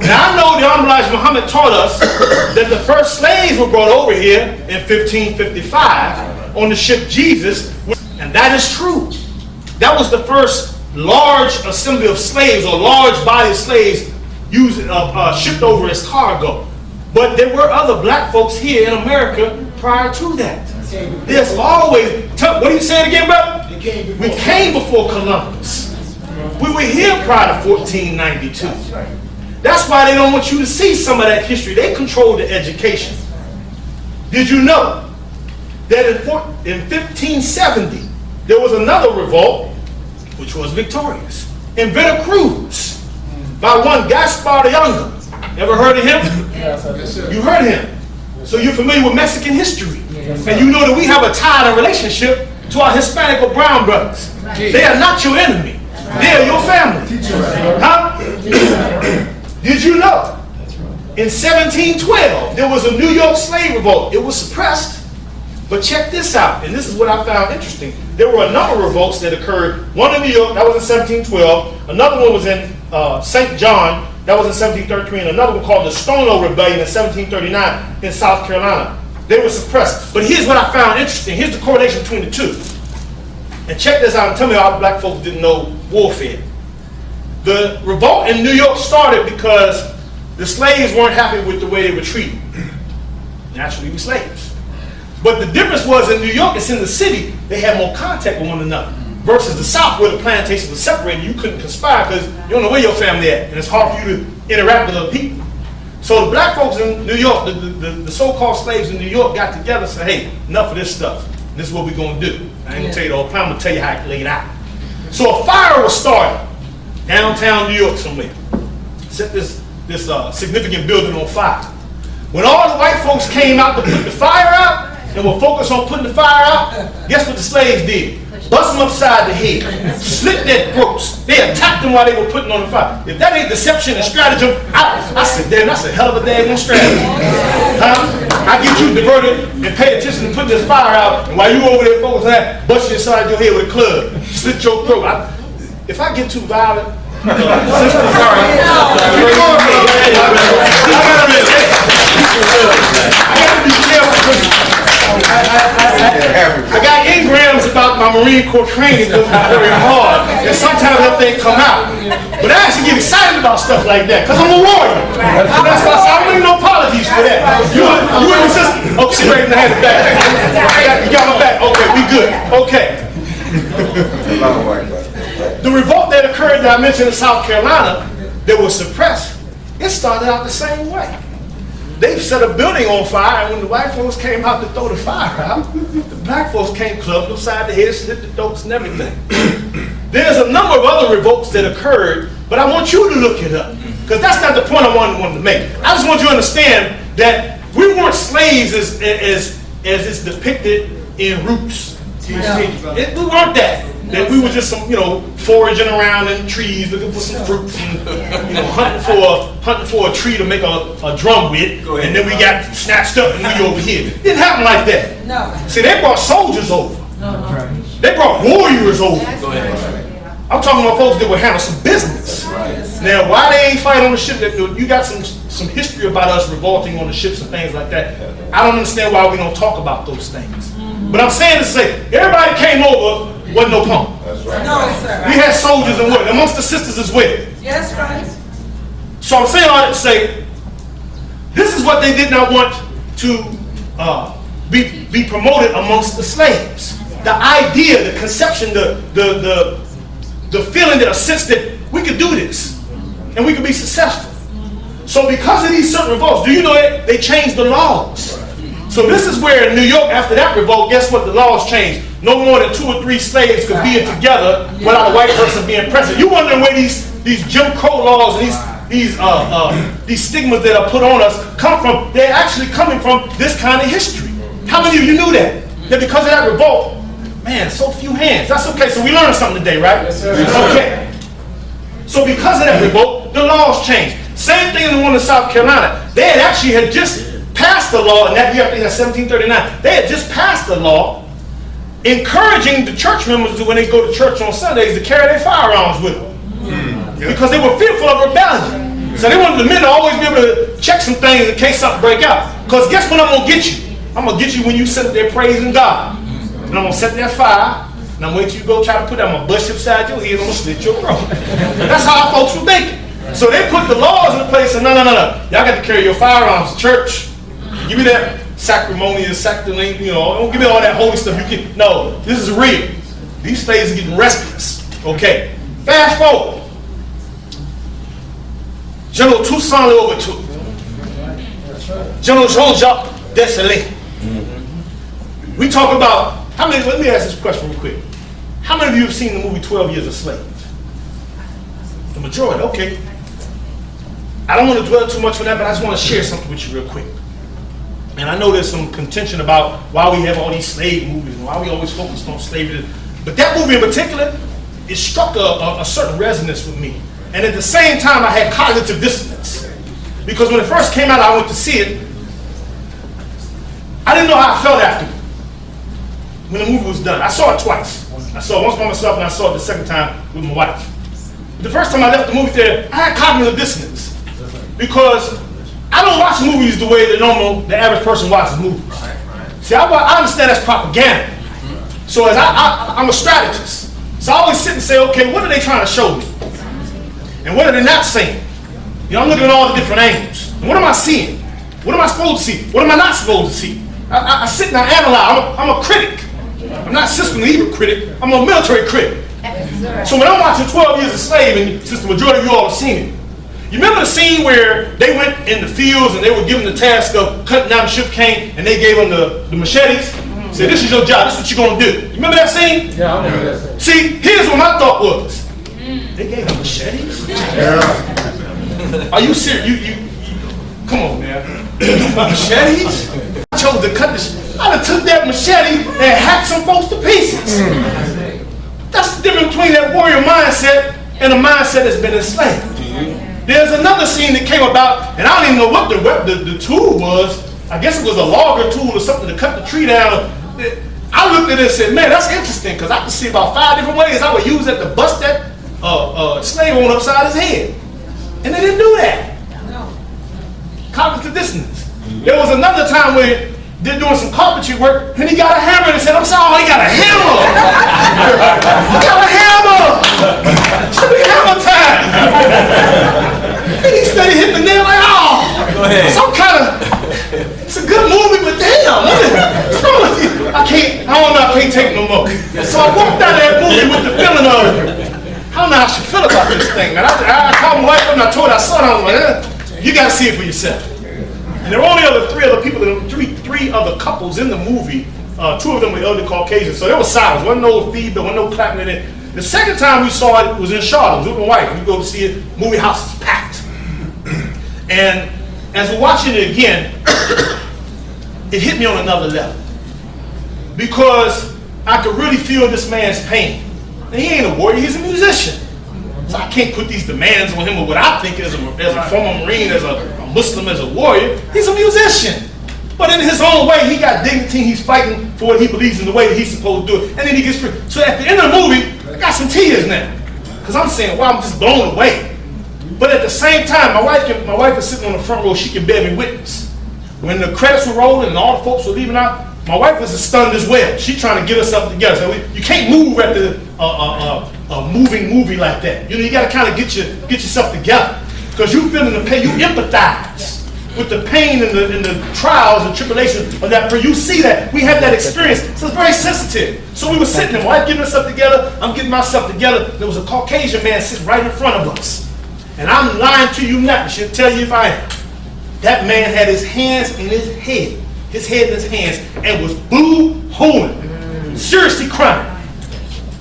[SPEAKER 3] Now I know the Honorable Elijah Muhammad taught us that the first slaves were brought over here in 1555 on the ship Jesus, and that is true. That was the first large assembly of slaves or large body of slaves shipped over as cargo. But there were other black folks here in America prior to that. There's always, what are you saying again, brother? We came before Columbus. We were here prior to 1492. That's why they don't want you to see some of that history. They control the education. Did you know that in 1570, there was another revolt, which was victorious, in Veracruz, by one Gaspar the Younger. Ever heard of him?
[SPEAKER 5] Yes, sir.
[SPEAKER 3] You heard him. So you're familiar with Mexican history. And you know that we have a tie and a relationship to our Hispanic or brown brothers. They are not your enemy. They are your family. Huh? Did you know? In 1712, there was a New York slave revolt. It was suppressed. But check this out, and this is what I found interesting. There were a number of revolts that occurred. One in New York, that was in 1712. Another one was in St. John, that was in 1733. And another one called the Stono Rebellion in 1739 in South Carolina. They were suppressed. But here's what I found interesting. Here's the correlation between the two. And check this out and tell me how black folks didn't know warfare. The revolt in New York started because the slaves weren't happy with the way they were treated. Naturally, we slaves. But the difference was in New York, it's in the city, they had more contact with one another. Versus the South, where the plantation was separated, you couldn't conspire because you don't know where your family at, and it's hard for you to interact with other people. So the black folks in New York, the so-called slaves in New York got together and said, hey, enough of this stuff. This is what we're going to do. I ain't going to tell you the whole plan, I'm going to tell you how I lay it out. So a fire was started downtown New York somewhere. Set this significant building on fire. When all the white folks came out to put the fire out and were focused on putting the fire out, guess what the slaves did? bust them upside the head, slit their throats. They attacked them while they were putting on the fire. If that ain't deception and stratagem, I said, damn, that's a hell of a daggone strategy. Huh? I get you diverted and pay attention to putting this fire out, and while you over there focusing on that, bust you inside your head with a club, slit your throat. If I get too violent, sister, sorry. I gotta be careful. I got engrams about my Marine Corps training because it's very hard, and sometimes that thing come out. But I actually get excited about stuff like that because I'm a warrior. So that's why I don't need no apologies for that. You and your sister. Oh, she raising her hand back. You got my back. Okay, we good. Okay. The revolt that occurred that I mentioned in South Carolina that was suppressed, it started out the same way. They set a building on fire, and when the white folks came out to throw the fire out, the black folks came clubbed upside the head, slit the throats and everything. There's a number of other revolts that occurred, but I want you to look it up, because that's not the point I wanted to make. I just want you to understand that we weren't slaves as it's depicted in Roots. We weren't that. That we were just some, foraging around in trees looking for some fruits and, hunting for a tree to make a drum with, and then we got snatched up and we over here. It didn't happen like that.
[SPEAKER 4] No.
[SPEAKER 3] See, they brought soldiers over.
[SPEAKER 4] No.
[SPEAKER 3] They brought warriors over. I'm talking about folks that would handle some business. Now, why they ain't fight on the ship? You got some history about us revolting on the ships and things like that. I don't understand why we don't talk about those things. But I'm saying to say, everybody came over, wasn't no punk.
[SPEAKER 4] That's right. No, sir.
[SPEAKER 3] We had soldiers and what? Amongst the sisters as well.
[SPEAKER 4] Yes, right.
[SPEAKER 3] So I'm saying all that to say, this is what they did not want to be promoted amongst the slaves. The idea, the conception, the feeling, a sense that we could do this and we could be successful. So because of these certain revolts, do you know that they changed the laws? So this is where in New York, after that revolt, guess what? The laws changed. No more than 2 or 3 slaves could be together without a white person being present. You wondering where these Jim Crow laws and these stigmas that are put on us come from? They're actually coming from this kind of history. How many of you knew that? That because of that revolt, man, so few hands. That's okay. So we learned something today, right?
[SPEAKER 5] Yes, sir.
[SPEAKER 3] Okay. So because of that revolt, the laws changed. Same thing in the one in South Carolina. They had just passed a law, and that year, I think that's 1739, they had just passed a law encouraging the church members to, when they go to church on Sundays, to carry their firearms with them. Because they were fearful of rebellion. So they wanted the men to always be able to check some things in case something break out. Because guess when I'm going to get you? I'm going to get you when you sit there praising God. And I'm going to set that fire, and I'm waiting till you go try to put that, I'm going to bust you upside your head, I'm going to slit your throat. That's how our folks were thinking. So they put the laws in place and no. Y'all got to carry your firearms to church. Give me that sacrimonious, don't give me all that holy stuff. No, this is real. These slaves are getting restless. Okay. Fast forward. General Toussaint Louverture. General Jean-Jacques Dessalines. We talk about, let me ask this question real quick. How many of you have seen the movie 12 Years a Slave? The majority, okay. I don't want to dwell too much on that, but I just want to share something with you real quick. And I know there's some contention about why we have all these slave movies and why we always focus on slavery. But that movie in particular, it struck a certain resonance with me. And at the same time, I had cognitive dissonance. Because when it first came out, I went to see it. I didn't know how I felt after when the movie was done. I saw it twice. I saw it once by myself, and I saw it the second time with my wife. The first time I left the movie theater, I had cognitive dissonance. Because I don't watch movies the way the average person watches movies. See, I understand that's propaganda. So as I'm a strategist. So I always sit and say, okay, what are they trying to show me? And what are they not saying? I'm looking at all the different angles. And what am I seeing? What am I supposed to see? What am I not supposed to see? I sit and I analyze. I'm a critic. I'm not Sister Leader critic. I'm a military critic. So when I'm watching 12 Years a Slave, and since the majority of you all have seen it, you remember the scene where they went in the fields and they were given the task of cutting down the sugar cane, and they gave them the machetes? Said, this is your job, this is what you're going to do. You remember that scene?
[SPEAKER 5] Yeah, I remember that scene.
[SPEAKER 3] See, here's what my thought was. They gave them machetes? Yeah. Are you serious? You come on, man. Machetes? I chose to cut this. I done took that machete and hacked some folks to pieces. That's the difference between that warrior mindset and a mindset that's been enslaved. There's another scene that came about, and I don't even know what the tool was. I guess it was a logger tool or something to cut the tree down. I looked at it and said, man, that's interesting, because I can see about 5 different ways I would use that to bust that slave on upside his head. And they didn't do that. Cognitive dissonance. There was another time where they're doing some carpentry work, and he got a hammer and said, I'm sorry, oh, he got a hammer. He got a hammer. Should be hammer time. And he started hitting the nail like, oh, some kind of, it's a good movie, but damn, what's wrong with you? I can't take no more. So I walked out of that movie with the feeling of, I don't know how I should feel about this thing, man. I called my wife up and I told her I saw it. I was like, you got to see it for yourself. And there were only three other couples in the movie. 2 of them were elderly Caucasians, so there was silence. Wasn't no feed, there wasn't no clapping in it. The second time we saw it was in Charlotte. It was with my wife. We go to see it. Movie house is packed. And as we're watching it again, it hit me on another level, because I could really feel this man's pain. And he ain't a warrior, he's a musician. So I can't put these demands on him of what I think as a former Marine, as a Muslim, as a warrior. He's a musician. But in his own way, he got dignity, he's fighting for what he believes in the way that he's supposed to do it. And then he gets free. So at the end of the movie, I got some tears now. Because I'm saying, wow, I'm just blown away. But at the same time, my wife is sitting on the front row, she can bear me witness. When the credits were rolling and all the folks were leaving out, my wife was stunned as well. She's trying to get herself together. So you can't move at a moving movie like that. You know, you got to kind of get yourself together, because you feeling the pain. You empathize with the pain and the trials and tribulations of that. For you see that we have that experience, so it's very sensitive. So we were sitting there, my wife getting herself together, I'm getting myself together. There was a Caucasian man sitting right in front of us, and I'm lying to you not. She'll tell you if I am. That man had his hands in his head in his hands, and was boo-hooing, seriously crying.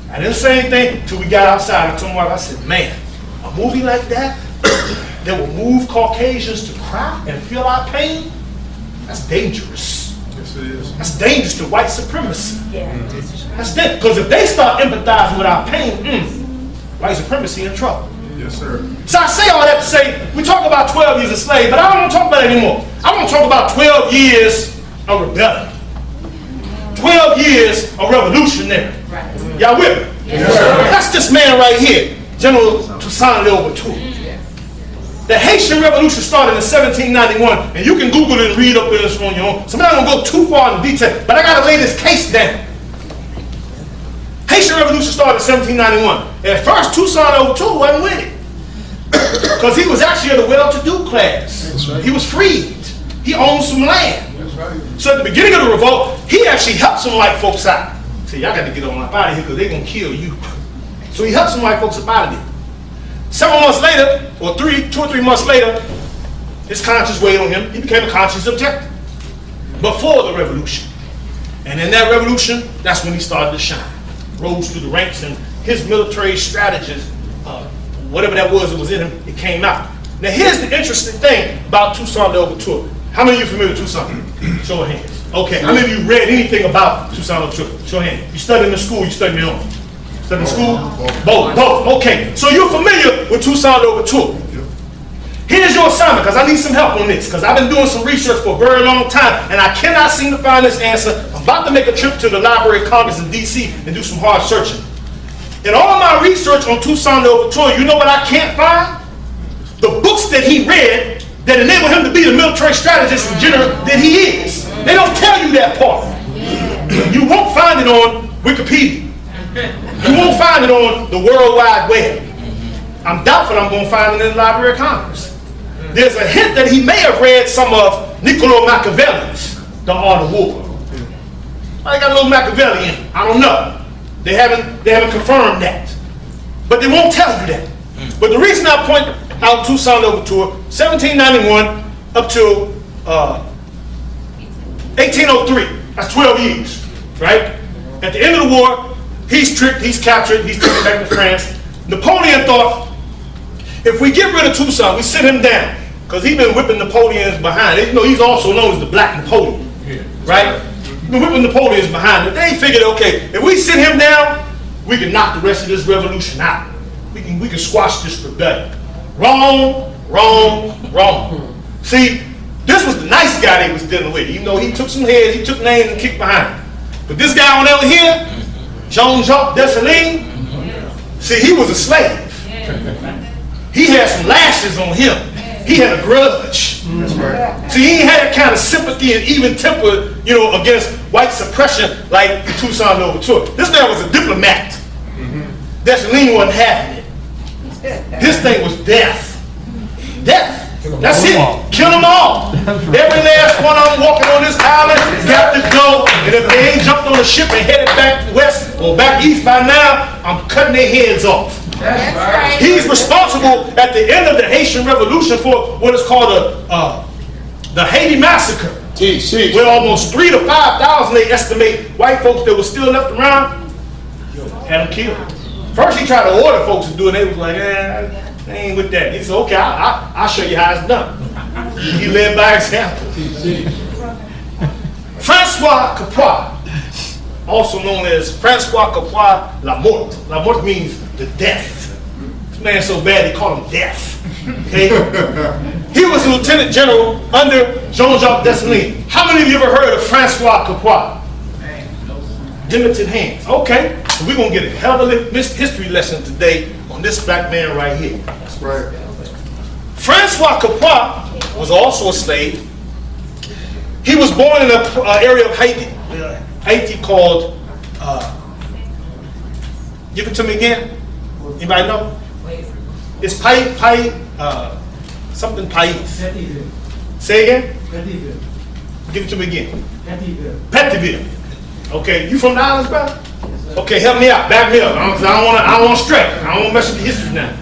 [SPEAKER 3] I didn't say anything until we got outside. I told my wife, I said, man, a movie like that that will move Caucasians to cry and feel our pain, that's dangerous.
[SPEAKER 5] Yes, it is.
[SPEAKER 3] That's dangerous to white supremacy. Yeah. That's dangerous, because if they start empathizing with our pain, white supremacy in trouble.
[SPEAKER 5] Yes, sir.
[SPEAKER 3] So I say all that to say, we talk about 12 years a slave, but I don't want to talk about it anymore. I want to talk about 12 years of rebellion. 12 years of revolutionary. Right. Y'all with me? Yes, sir. That's this man right here, General Toussaint Louverture. Yes. The Haitian Revolution started in 1791, and you can Google it and read up this on your own. So I'm not going to go too far in detail, but I got to lay this case down. Haitian Revolution started in 1791. At first, Toussaint Louverture wasn't with it, because he was actually of the well-to-do class. That's right. He was freed. He owned some land. Right. So at the beginning of the revolt, he actually helped some white folks out. Say, y'all got to get on up out of here, because they're going to kill you. So he helped some white folks up out of there. Several months later, or 2 or 3 months later, his conscience weighed on him. He became a conscience objector before the revolution. And in that revolution, that's when he started to shine. Rose through the ranks, and his military strategies, whatever that was in him, it came out. Now here's the interesting thing about Toussaint Louverture. How many of you familiar with Toussaint? Show of hands. Okay, how many of you read anything about Toussaint Louverture? Show of hands. You studied in the school, you studied in your own? Studied in school? Both. Okay, so you're familiar with Toussaint Louverture. Here's your assignment, because I need some help on this, because I've been doing some research for a very long time, and I cannot seem to find this answer. I'm about to make a trip to the Library of Congress in D.C. and do some hard searching. In all my research on Toussaint Louverture, you know what I can't find? The books that he read that enable him to be the military strategist and general that he is. They don't tell you that part. You won't find it on Wikipedia. You won't find it on the World Wide Web. I'm doubtful I'm going to find it in the Library of Congress. There's a hint that he may have read some of Niccolo Machiavelli's The Art of War. I got a little Machiavelli in it. I don't know. They haven't confirmed that. But they won't tell you that. But the reason I point out Toussaint Louverture, 1791 up to 1803. That's 12 years, right? At the end of the war, he's tricked, he's captured, he's taken back to France. Napoleon thought, if we get rid of Toussaint, we sit him down, because he's been whipping Napoleon's behind. You know, he's also known as the Black Napoleon, right? He's been whipping Napoleon's behind. They figured, okay, if we sit him down, we can knock the rest of this revolution out. We can squash this rebellion. Wrong, wrong, wrong. See, this was the nice guy they was dealing with. Even though he took some heads, he took names and kicked behind him. But this guy on over here, Jean-Jacques Dessalines, see, he was a slave. He had some lashes on him. He had a grudge.
[SPEAKER 5] That's right.
[SPEAKER 3] See, he ain't had that kind of sympathy and even temper, against white suppression like the Toussaint Louverture. This man was a diplomat. Dessalines wasn't having it. His thing was death. Death. That's it. Kill them all. Every last one of them walking on this island got to go. And if they ain't jumped on a ship and headed back west or back east by now, I'm cutting their heads off.
[SPEAKER 4] That's right.
[SPEAKER 3] He's responsible at the end of the Haitian Revolution for what is called the Haiti Massacre. Where almost 3,000 to 5,000 they estimate white folks that were still left around had them killed. First he tried to order folks to do it, and they was like, I ain't with that. He said, okay, I'll show you how it's done. He led by example. Francois Capua, also known as Francois Capua La Morte. La Morte means the death. This man's so bad they call him Death. Okay? He was a lieutenant general under Jean-Jacques Dessalines. How many of you ever heard of Francois Capua? Limited hands. Okay, so we're going to get a hell of a history lesson today on this black man right here.
[SPEAKER 5] That's right.
[SPEAKER 3] Francois Capua was also a slave. He was born in an area of Haiti called, give it to me again. Anybody know? It's something Pais. Say again? Give it to me again. Petiteville. Okay, you from the islands, brother? Okay, help me out, back me up. I don't want to stray. I don't want to mess with the history now.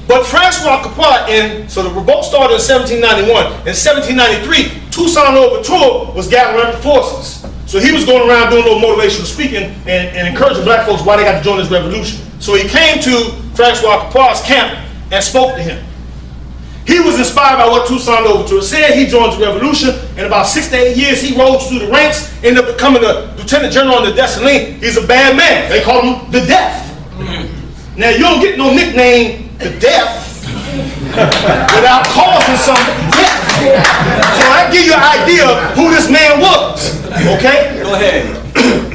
[SPEAKER 3] But Francois Capua, so the revolt started in 1791. In 1793, Toussaint Louverture was gathering up the forces. So he was going around doing a little motivational speaking and encouraging black folks why they got to join this revolution. So he came to Francois Capua's camp and spoke to him. He was inspired by what Toussaint Louverture said. He joined the revolution. In about 6 to 8 years, he rose through the ranks, ended up becoming a lieutenant general under Dessalines. He's a bad man. They call him the Death. Now, you don't get no nickname, the Death, without causing some death. So I give you an idea of who this man was. Okay?
[SPEAKER 2] Go ahead.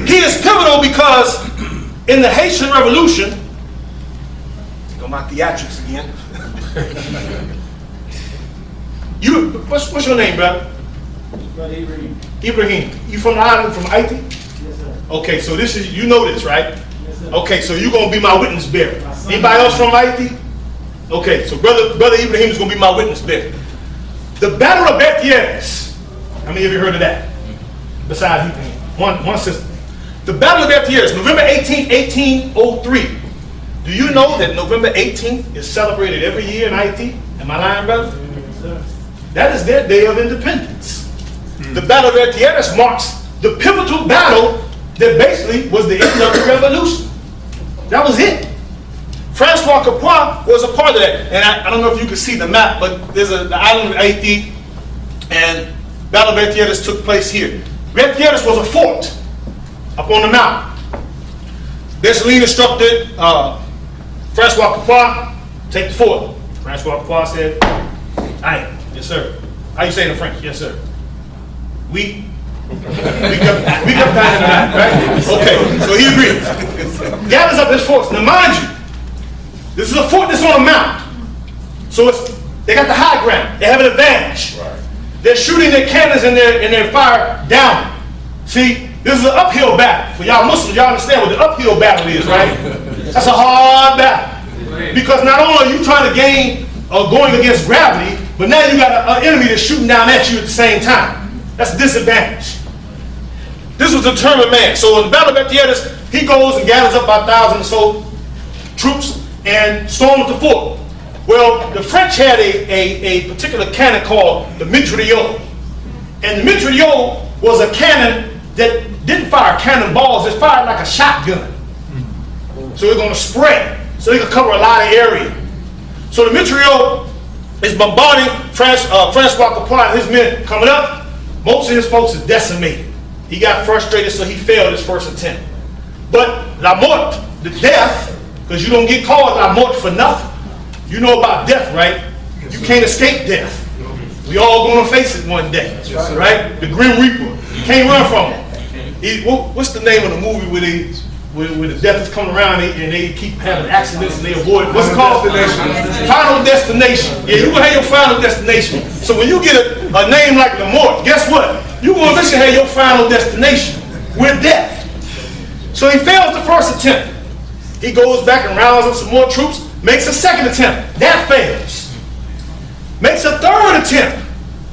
[SPEAKER 3] He is pivotal because in the Haitian Revolution, go my theatrics again. What's your name, brother? Ibrahim. You from the island, from Haiti?
[SPEAKER 6] Yes, sir.
[SPEAKER 3] Okay, so this is, you know this, right?
[SPEAKER 6] Yes, sir.
[SPEAKER 3] Okay, so you're gonna be my witness bearer. Anybody else from Haiti? Okay, so brother Ibrahim is gonna be my witness bearer. The Battle of M.D.S. How many of you heard of that? Besides Ibrahim, one sister. The Battle of M.D.S. November 18th, 1803. Do you know that November 18th is celebrated every year in Haiti? Am I lying, brother?
[SPEAKER 6] Yes, sir.
[SPEAKER 3] That is their day of independence. The Battle of M.D.S. marks the pivotal battle that basically was the end of the revolution. That was it. Francois Capua was a part of that. And I don't know if you can see the map, but there's the island of Haiti, and Battle of M.D.S. took place here. M.D.S. was a fort up on the mountain. Dessalines instructed Francois Capua, take the fort. Francois Capua said, aye, yes sir. How you say it in French? Yes sir. We kept that in the night, right? Okay, so he agreed. Gathers up his force. Now mind you, this is a fort that's on a mountain. So they got the high ground. They have an advantage. Right. They're shooting their cannons and their fire down. See, this is an uphill battle. For y'all Muslims, y'all understand what the uphill battle is, right? That's a hard battle. Because not only are you trying to gain going against gravity, but now you got an enemy that's shooting down at you at the same time. That's a disadvantage. This was a determined man. So in the Battle of M.D.S., he goes and gathers up about 1,000 or so troops and storms the fort. Well, the French had a particular cannon called the mitrailleuse. And the mitrailleuse was a cannon that didn't fire cannonballs, it fired like a shotgun. So it's going to spread, so it could cover a lot of area. So the mitrailleuse is bombarding Francois Capua and his men coming up. Most of his folks is decimated. He got frustrated, so he failed his first attempt. But la mort, the death, because you don't get called la mort for nothing. You know about death, right? You can't escape death. We all gonna face it one day, right? The Grim Reaper. You can't run from it. What's the name of the movie where the death is coming around and they keep having accidents and they avoid it? What's it called? Final Destination. Yeah, you gonna have your final destination. So when you get a name like La Mort, guess what? You gonna eventually have your final destination with death. So he fails the first attempt. He goes back and rounds up some more troops, makes a second attempt. That fails. Makes a third attempt.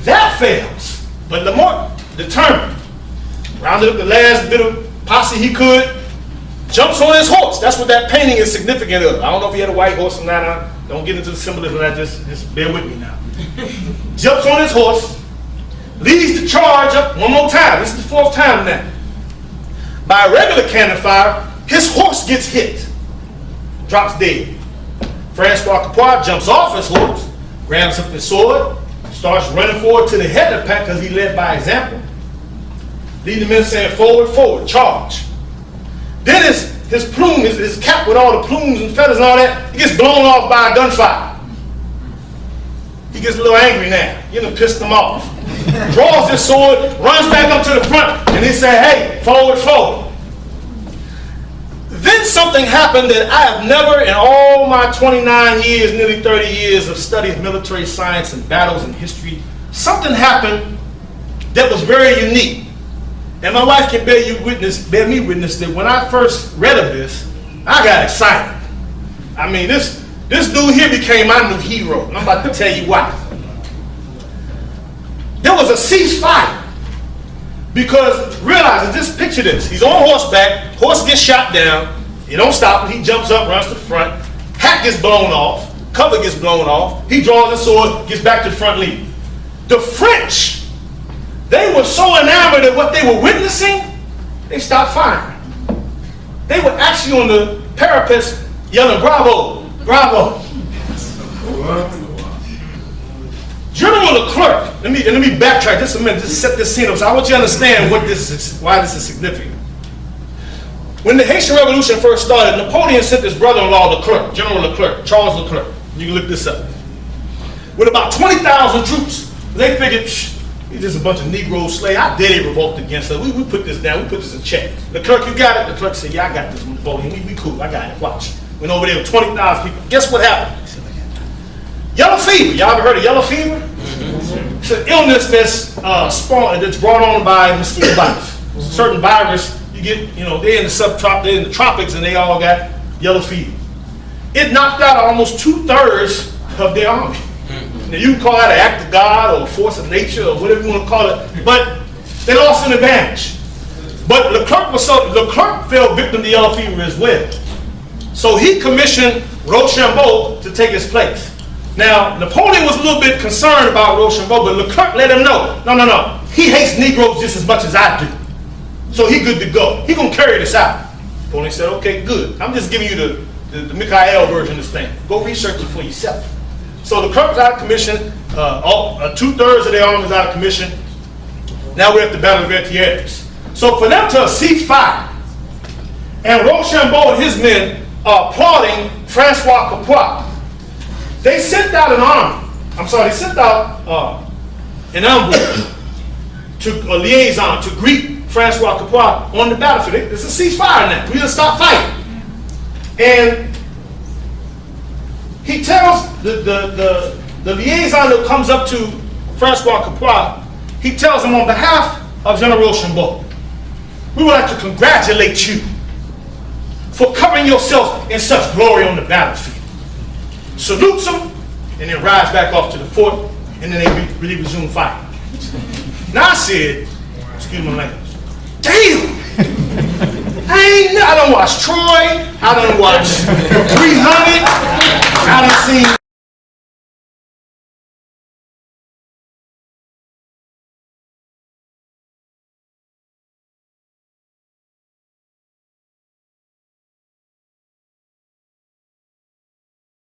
[SPEAKER 3] That fails. But Lamont, determined, rounded up the last bit of posse he could, jumps on his horse. That's what that painting is significant of. I don't know if he had a white horse or not. I don't get into the symbolism of that. Just bear with me now. Jumps on his horse, leads the charge up one more time. This is the fourth time now. By regular cannon fire, his horse gets hit, drops dead. Francois Capois jumps off his horse, grabs up his sword, starts running forward to the head of the pack because he led by example. Leading the men saying, forward, forward, charge. Then his plume, his cap with all the plumes and feathers and all that, he gets blown off by a gunfire. He gets a little angry now. You done pissed him off. Draws his sword, runs back up to the front, and he said, hey, forward, forward. Then something happened that I have never in all my 29 years, nearly 30 years of studying military science and battles and history, something happened that was very unique. And my wife can bear me witness that when I first read of this, I got excited. I mean, this dude here became my new hero, and I'm about to tell you why. There was a ceasefire. Because realize, just picture this. He's on horseback, horse gets shot down, he don't stop him, he jumps up, runs to the front, hat gets blown off, cover gets blown off, he draws his sword, gets back to the front lead. The French, they were so enamored of what they were witnessing, they stopped firing. They were actually on the parapets yelling, bravo, bravo. General Leclerc, let me backtrack just a minute, just set this scene up. So I want you to understand what this is, why this is significant. When the Haitian Revolution first started, Napoleon sent his brother-in-law Leclerc, General Leclerc, Charles Leclerc. You can look this up. With about 20,000 troops, they figured, he's just a bunch of Negro slaves. How dare they revolt against us? We put this down, we put this in check. Leclerc, you got it? Leclerc said, yeah, I got this, Napoleon. We cool, I got it, watch. Went over there with 20,000 people. Guess what happened? Yellow fever. Y'all ever heard of yellow fever? Mm-hmm. It's an illness that's brought on by mosquito bites. A certain virus, you get, they're in they're in the tropics, and they all got yellow fever. It knocked out almost 2/3 of their army. Now you can call that an act of God or a force of nature or whatever you want to call it, but they lost an advantage. But Leclerc fell victim to yellow fever as well. So he commissioned Rochambeau to take his place. Now, Napoleon was a little bit concerned about Rochambeau, but Leclerc let him know, no, he hates Negroes just as much as I do. So he good to go. He gonna carry this out. Napoleon said, okay, good. I'm just giving you the Mikaeel version of this thing. Go research it for yourself. So Leclerc was out of commission, 2/3 of their army was out of commission. Now we're at the Battle of Vertières. So for them to cease fire, and Rochambeau and his men are applauding Francois Capois, they sent out an envoy a liaison to greet Francois Capois on the battlefield. It's a ceasefire now. We just stop fighting. And he tells the liaison that comes up to Francois Capois, he tells him on behalf of General Rochambeau, we would like to congratulate you for covering yourself in such glory on the battlefield. Salutes him, and then rides back off to the fort, and then they resume fighting. Now I said, excuse my language, damn! I done watched Troy, I done watched 300, I done seen